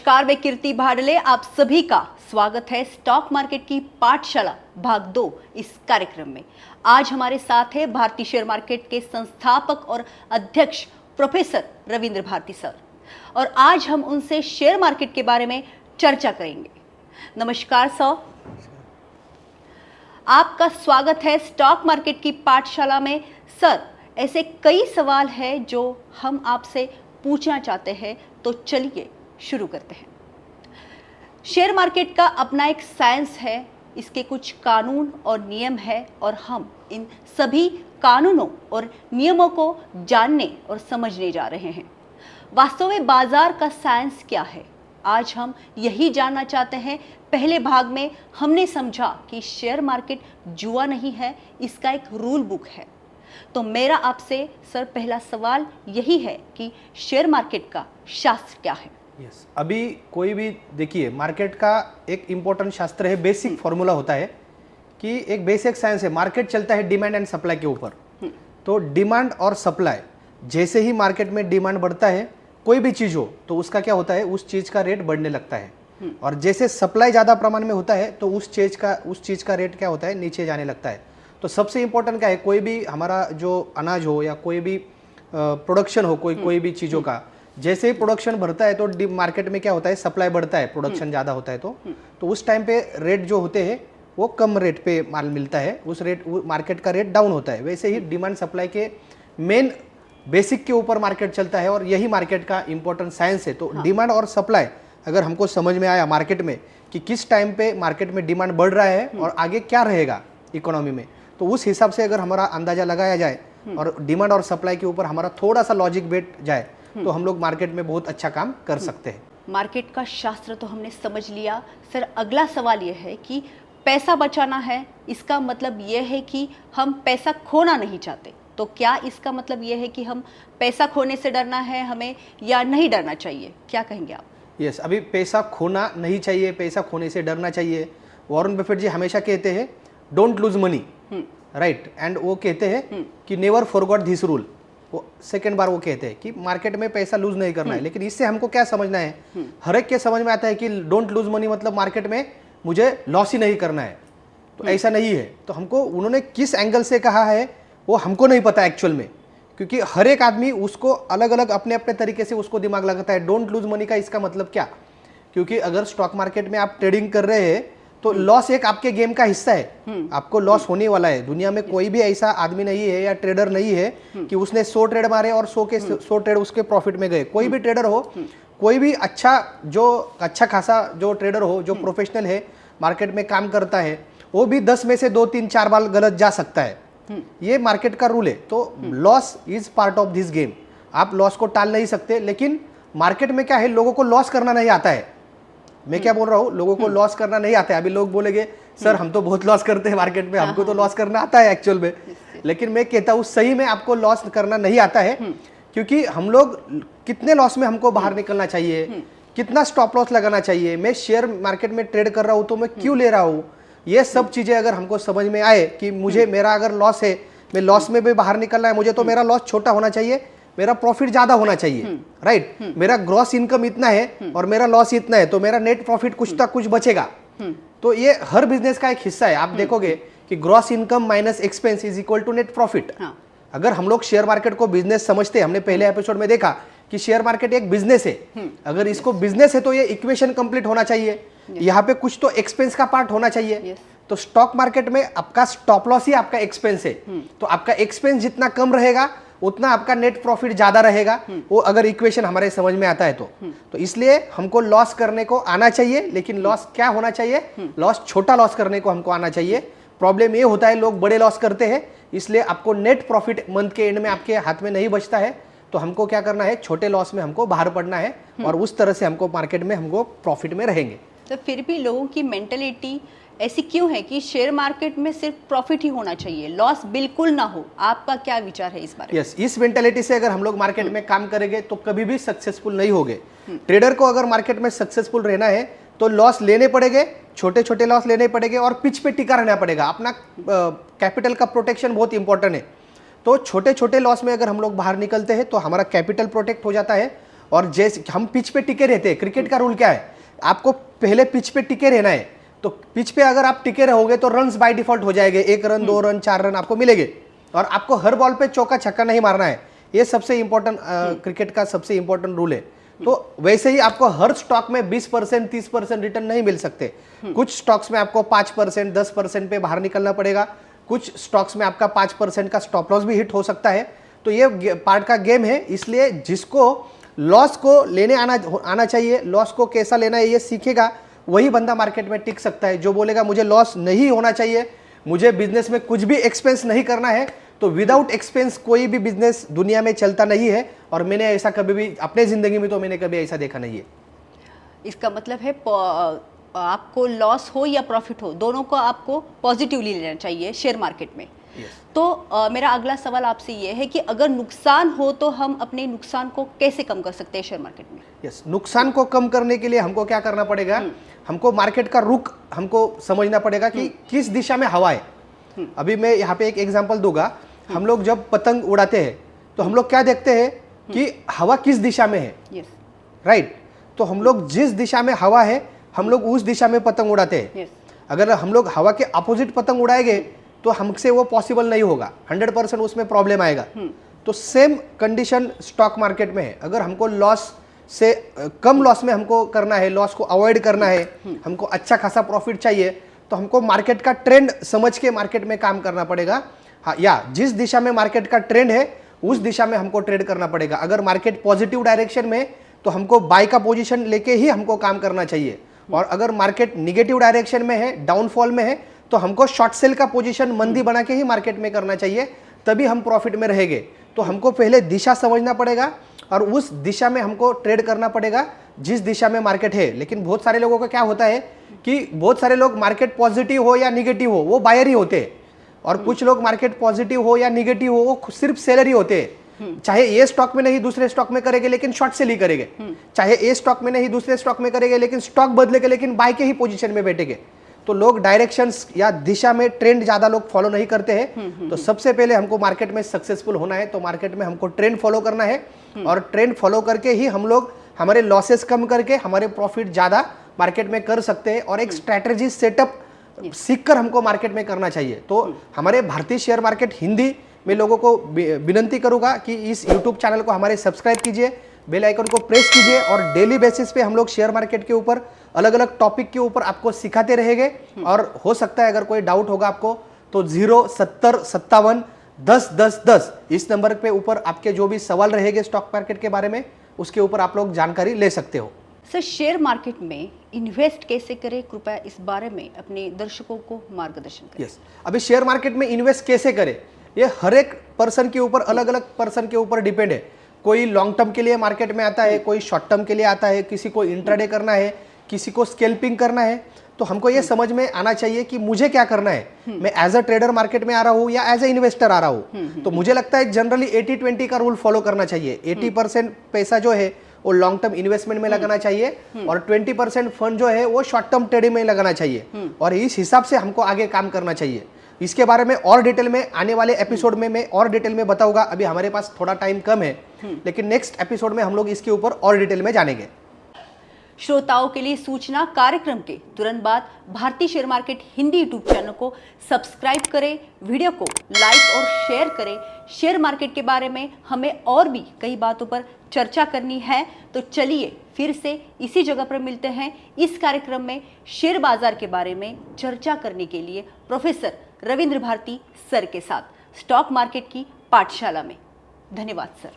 नमस्कार, मैं कीर्ति भाडले, आप सभी का स्वागत है स्टॉक मार्केट की पाठशाला भाग 2 इस कार्यक्रम में। आज हमारे साथ है भारतीय शेयर मार्केट के संस्थापक और अध्यक्ष प्रोफेसर रविंद्र भारती सर, और आज हम उनसे शेयर मार्केट के बारे में चर्चा करेंगे। नमस्कार सर, आपका स्वागत है स्टॉक मार्केट की पाठशाला में। सर, ऐसे कई सवाल हैं जो हम आपसे पूछना चाहते हैं, तो चलिए शुरू करते हैं। शेयर मार्केट का अपना एक साइंस है, इसके कुछ कानून और नियम है, और हम इन सभी कानूनों और नियमों को जानने और समझने जा रहे हैं। वास्तव में बाजार का साइंस क्या है, आज हम यही जानना चाहते हैं। पहले भाग में हमने समझा कि शेयर मार्केट जुआ नहीं है, इसका एक रूल बुक है। तो मेरा आपसे सर पहला सवाल यही है कि शेयर मार्केट का शास्त्र क्या है? यस, अभी कोई भी देखिए, मार्केट का एक इम्पोर्टेंट शास्त्र है, बेसिक फॉर्मूला होता है कि एक बेसिक साइंस है, मार्केट चलता है डिमांड एंड सप्लाई के ऊपर। तो डिमांड और सप्लाई, जैसे ही मार्केट में डिमांड बढ़ता है कोई भी चीज़ हो तो उसका क्या होता है, उस चीज़ का रेट बढ़ने लगता है, और जैसे सप्लाई ज़्यादा प्रमाण में होता है तो उस चीज़ का रेट क्या होता है, नीचे जाने लगता है। तो सबसे इम्पोर्टेंट क्या है, कोई भी हमारा जो अनाज हो या कोई भी प्रोडक्शन हो, कोई भी चीज़ों का, जैसे ही प्रोडक्शन बढ़ता है तो मार्केट में क्या होता है, सप्लाई बढ़ता है, प्रोडक्शन ज़्यादा होता है तो उस टाइम पे रेट जो होते हैं वो कम रेट पे माल मिलता है, मार्केट का रेट डाउन होता है। वैसे ही डिमांड सप्लाई के मेन बेसिक के ऊपर मार्केट चलता है, और यही मार्केट का इंपॉर्टेंट साइंस है। तो डिमांड और सप्लाई अगर हमको समझ में आया मार्केट में कि किस टाइम पे मार्केट में डिमांड बढ़ रहा है और आगे क्या रहेगा इकोनॉमी में, तो उस हिसाब से अगर हमारा अंदाजा लगाया जाए और डिमांड और सप्लाई के ऊपर हमारा थोड़ा सा लॉजिक बैठ जाए तो हम लोग मार्केट में बहुत अच्छा काम कर सकते हैं। मार्केट का शास्त्र तो हमने समझ लिया। सर, अगला सवाल यह है कि पैसा बचाना है, इसका मतलब यह है कि हम पैसा खोना नहीं चाहते। तो क्या इसका मतलब यह है कि हम पैसा खोने से डरना है हमें, या नहीं डरना चाहिए? क्या कहेंगे आप? यस, अभी पैसा खोना नहीं चाहिए, पैसा खोने से डरना चाहिए। वॉरेन बफेट जी हमेशा कहते हैं don't lose money, right, and वो कहते हैं कि नेवर फॉरगॉट दिस रूल। वो सेकेंड बार वो कहते हैं कि मार्केट में पैसा लूज नहीं करना है। लेकिन इससे हमको क्या समझना है, हर एक के समझ में आता है कि डोंट लूज मनी मतलब मार्केट में मुझे लॉस ही नहीं करना है, तो ऐसा नहीं है। तो हमको उन्होंने किस एंगल से कहा है वो हमको नहीं पता एक्चुअल में, क्योंकि हर एक आदमी उसको अलग अलग अपने अपने तरीके से उसको दिमाग लगाता है। डोंट लूज मनी का इसका मतलब क्या, क्योंकि अगर स्टॉक मार्केट में आप ट्रेडिंग कर रहे हैं तो लॉस एक आपके गेम का हिस्सा है, आपको लॉस होने वाला है। दुनिया में कोई भी ऐसा आदमी नहीं है या ट्रेडर नहीं है कि उसने 100 ट्रेड मारे और 100 ट्रेड उसके प्रॉफिट में गए। कोई भी ट्रेडर हो, कोई भी अच्छा खासा जो ट्रेडर हो, जो प्रोफेशनल है, मार्केट में काम करता है, वो भी 10 में से 2, 3, 4 बार गलत जा सकता है। ये मार्केट का रूल है। तो loss is part of this game, आप लॉस को टाल नहीं सकते। लेकिन मार्केट में क्या है, लोगों को लॉस करना नहीं आता है। मैं क्या बोल रहा हूँ, लोगों को लॉस करना नहीं आता है। अभी लोग बोलेंगे सर हम तो बहुत लॉस करते हैं मार्केट में, हमको तो लॉस करना आता है एक्चुअल में। लेकिन मैं कहता हूँ सही में आपको लॉस करना नहीं आता है, क्योंकि हम लोग कितने लॉस में हमको बाहर निकलना चाहिए, कितना स्टॉप लॉस लगाना चाहिए, मैं शेयर मार्केट में ट्रेड कर रहा हूँ तो मैं क्यों ले रहा हूँ, ये सब चीजें अगर हमको समझ में आए कि मुझे मेरा अगर लॉस है, मैं लॉस में भी बाहर निकलना है मुझे, तो मेरा लॉस छोटा होना चाहिए, मेरा प्रॉफिट ज्यादा होना चाहिए, राइट। मेरा ग्रॉस इनकम इतना है और मेरा लॉस इतना है, तो मेरा नेट प्रॉफिट कुछ तक कुछ बचेगा। तो ये हर बिजनेस का एक हिस्सा है। आप देखोगे कि gross income minus expense is equal to net profit. अगर हम लोग शेयर मार्केट को बिजनेस समझते हैं, हमने पहले एपिसोड में देखा कि शेयर मार्केट एक बिजनेस है। अगर इसको बिजनेस है तो ये इक्वेशन कंप्लीट होना चाहिए, यहाँ पे कुछ तो एक्सपेंस का पार्ट होना चाहिए। तो स्टॉक मार्केट में आपका स्टॉप लॉस ही आपका एक्सपेंस है। तो आपका एक्सपेंस जितना कम रहेगा उतना आपका नेट प्रॉफिट ज्यादा रहेगा, वो अगर इक्वेशन हमारे समझ में आता है तो इसलिए हमको लॉस करने को आना चाहिए। लेकिन लॉस क्या होना चाहिए, लॉस छोटा लॉस करने को हमको आना चाहिए। प्रॉब्लम ये होता है लोग बड़े लॉस करते हैं, इसलिए आपको नेट प्रॉफिट मंथ के एंड में आपके हाथ में नहीं बचता है। तो हमको क्या करना है, छोटे लॉस में हमको बाहर पड़ना है, और उस तरह से हमको मार्केट में हमको प्रॉफिट में रहेंगे। तो फिर भी लोगों की मेंटेलिटी ऐसी क्यों है कि शेयर मार्केट में सिर्फ प्रॉफिट ही होना चाहिए, लॉस बिल्कुल ना हो? आपका क्या विचार है इस बारे में? यस, इस मेंटालिटी से अगर हम लोग मार्केट में काम करेंगे तो कभी भी सक्सेसफुल नहीं होंगे। ट्रेडर को अगर मार्केट में सक्सेसफुल रहना है तो लॉस लेने पड़ेंगे, छोटे छोटे लॉस लेने पड़ेंगे, और पिच पे टिका रहना पड़ेगा। अपना कैपिटल का प्रोटेक्शन बहुत इंपॉर्टेंट है। तो छोटे छोटे लॉस में अगर हम लोग बाहर निकलते हैं तो हमारा कैपिटल प्रोटेक्ट हो जाता है, और जैसे हम पिच पे टिके रहते हैं, क्रिकेट का रूल क्या है, आपको पहले पिच पे टिके रहना है, तो पिच पे अगर आप टिके रहोगे तो रन्स बाय डिफॉल्ट हो जाएंगे, 1 रन 2 रन 4 रन आपको मिलेंगे, और आपको हर बॉल पे चौका छक्का नहीं मारना है। ये सबसे इंपॉर्टेंट क्रिकेट का सबसे इंपॉर्टेंट रूल है। तो वैसे ही आपको हर स्टॉक में 20% 30% रिटर्न नहीं मिल सकते। कुछ स्टॉक्स में आपको 5% 10% पे बाहर निकलना पड़ेगा, कुछ स्टॉक्स में आपका 5% का स्टॉप लॉस भी हिट हो सकता है। तो ये पार्ट का गेम है, इसलिए जिसको लॉस को लेने आना चाहिए, लॉस को कैसा लेना है ये सीखेगा, वही बंदा मार्केट में टिक सकता है। जो बोलेगा मुझे लॉस नहीं होना चाहिए, मुझे बिजनेस में कुछ भी एक्सपेंस नहीं करना है, तो विदाउट एक्सपेंस कोई भी बिजनेस दुनिया में चलता नहीं है। और मैंने ऐसा कभी भी अपने जिंदगी में तो मैंने कभी ऐसा देखा नहीं है। इसका मतलब है आपको लॉस हो या प्रॉफिट हो, दोनों को आपको पॉजिटिवली लेना चाहिए शेयर मार्केट में। तो मेरा अगला सवाल आपसे ये है कि अगर नुकसान हो तो हम अपने नुकसान को कैसे कम कर सकते हैं शेयर मार्केट में? नुकसान को कम करने के लिए हमको क्या करना पड़ेगा, हमको मार्केट का रुख हमको समझना पड़ेगा कि किस दिशा में हवा है। अभी मैं यहाँ पे एक एग्जांपल दूंगा। हम लोग जब पतंग उड़ाते हैं तो हम लोग क्या देखते हैं कि हवा किस दिशा में है, राइट। तो हम लोग जिस दिशा में हवा है हम लोग उस दिशा में पतंग उड़ाते हैं। अगर हम लोग हवा के अपोजिट पतंग उड़ाएंगे तो हमसे वो पॉसिबल नहीं होगा, 100% उसमें प्रॉब्लम आएगा। तो सेम कंडीशन स्टॉक मार्केट में है। अगर हमको लॉस से कम लॉस में हमको करना है, लॉस को अवॉइड करना है, हमको अच्छा खासा प्रॉफिट चाहिए, तो हमको मार्केट का ट्रेंड समझ के मार्केट में काम करना पड़ेगा। हाँ, या जिस दिशा में मार्केट का ट्रेंड है उस दिशा में हमको ट्रेड करना पड़ेगा। अगर मार्केट पॉजिटिव डायरेक्शन में तो हमको बाय का पोजीशन लेके ही हमको काम करना चाहिए, और अगर मार्केट निगेटिव डायरेक्शन में है, डाउनफॉल में है, तो हमको शॉर्ट सेल का पोजीशन मंदी बना के ही मार्केट में करना चाहिए, तभी हम प्रॉफिट में रहेंगे। तो हमको पहले दिशा समझना पड़ेगा और उस दिशा में हमको ट्रेड करना पड़ेगा जिस दिशा में मार्केट है। लेकिन बहुत सारे लोगों का क्या होता है कि बहुत सारे लोग मार्केट पॉजिटिव हो या निगेटिव हो वो बायर ही होते हैं, और कुछ लोग मार्केट पॉजिटिव हो या निगेटिव हो वो सिर्फ सेलर ही होते हैं। चाहे ये स्टॉक में नहीं दूसरे स्टॉक में करेंगे लेकिन शॉर्ट सेल ही करेंगे, चाहे ये स्टॉक में नहीं दूसरे स्टॉक में करेंगे लेकिन स्टॉक बदलेंगे लेकिन बाय के ही पोजीशन में बैठेंगे। तो लोग डायरेक्शंस या दिशा में ट्रेंड ज्यादा लोग फॉलो नहीं करते हैं। तो सबसे पहले हमको मार्केट में सक्सेसफुल होना है तो मार्केट में हमको ट्रेंड फॉलो करना है, और ट्रेंड फॉलो करके ही हम लोग हमारे लॉसेस कम करके हमारे प्रॉफिट ज्यादा मार्केट में कर सकते हैं। और एक स्ट्रैटेजी सेटअप सीखकर हमको मार्केट में करना चाहिए। तो हमारे भारतीय शेयर मार्केट हिंदी में लोगों को विनंती करूंगा कि इस YouTube चैनल को हमारे सब्सक्राइब कीजिए, बेल आइकन को प्रेस कीजिए, और डेली बेसिस पे हम लोग शेयर मार्केट के ऊपर अलग अलग टॉपिक के ऊपर आपको सिखाते रहेंगे। और हो सकता है अगर कोई डाउट होगा आपको तो 07057101010 इस नंबर पे ऊपर आपके जो भी सवाल रहेंगे स्टॉक मार्केट के बारे में उसके ऊपर आप लोग जानकारी ले सकते हो। सर, शेयर मार्केट में इन्वेस्ट कैसे करें, कृपया इस बारे में अपने दर्शकों को मार्गदर्शन करें। अभी शेयर मार्केट में इन्वेस्ट कैसे करें ये हर एक पर्सन के ऊपर अलग अलग पर्सन के ऊपर डिपेंड है। कोई लॉन्ग टर्म के लिए मार्केट में आता है, कोई शॉर्ट टर्म के लिए आता है, किसी को इंट्राडे करना है, किसी को स्कैल्पिंग करना है। तो हमको ये समझ में आना चाहिए कि मुझे क्या करना है, मैं एज अ ट्रेडर मार्केट में आ रहा हूँ या एज अ इन्वेस्टर आ रहा हूँ। तो मुझे लगता है जनरली 80-20 का रूल फॉलो करना चाहिए। 80% पैसा जो है वो लॉन्ग टर्म इन्वेस्टमेंट में लगाना चाहिए, और 20% फंड जो है वो शॉर्ट टर्म ट्रेडिंग में लगाना चाहिए, और इस हिसाब से हमको आगे काम करना चाहिए। इसके बारे में और डिटेल में आने वाले एपिसोड में मैं और डिटेल में बताऊंगा। अभी हमारे पास थोड़ा टाइम कम है, लेकिन नेक्स्ट एपिसोड में हम लोग इसके ऊपर और डिटेल में जानेंगे। श्रोताओं के लिए सूचना, कार्यक्रम के तुरंत बाद भारतीय share market Hindi YouTube channel को सब्सक्राइब करें, वीडियो को लाइक और शेयर करें। शेयर मार्केट के बारे में हमें और भी कई बातों पर चर्चा करनी है, तो चलिए फिर से इसी जगह पर मिलते हैं इस कार्यक्रम में शेयर बाजार के बारे में चर्चा करने के लिए प्रोफेसर रविंद्र भारती सर के साथ स्टॉक मार्केट की पाठशाला में। धन्यवाद सर।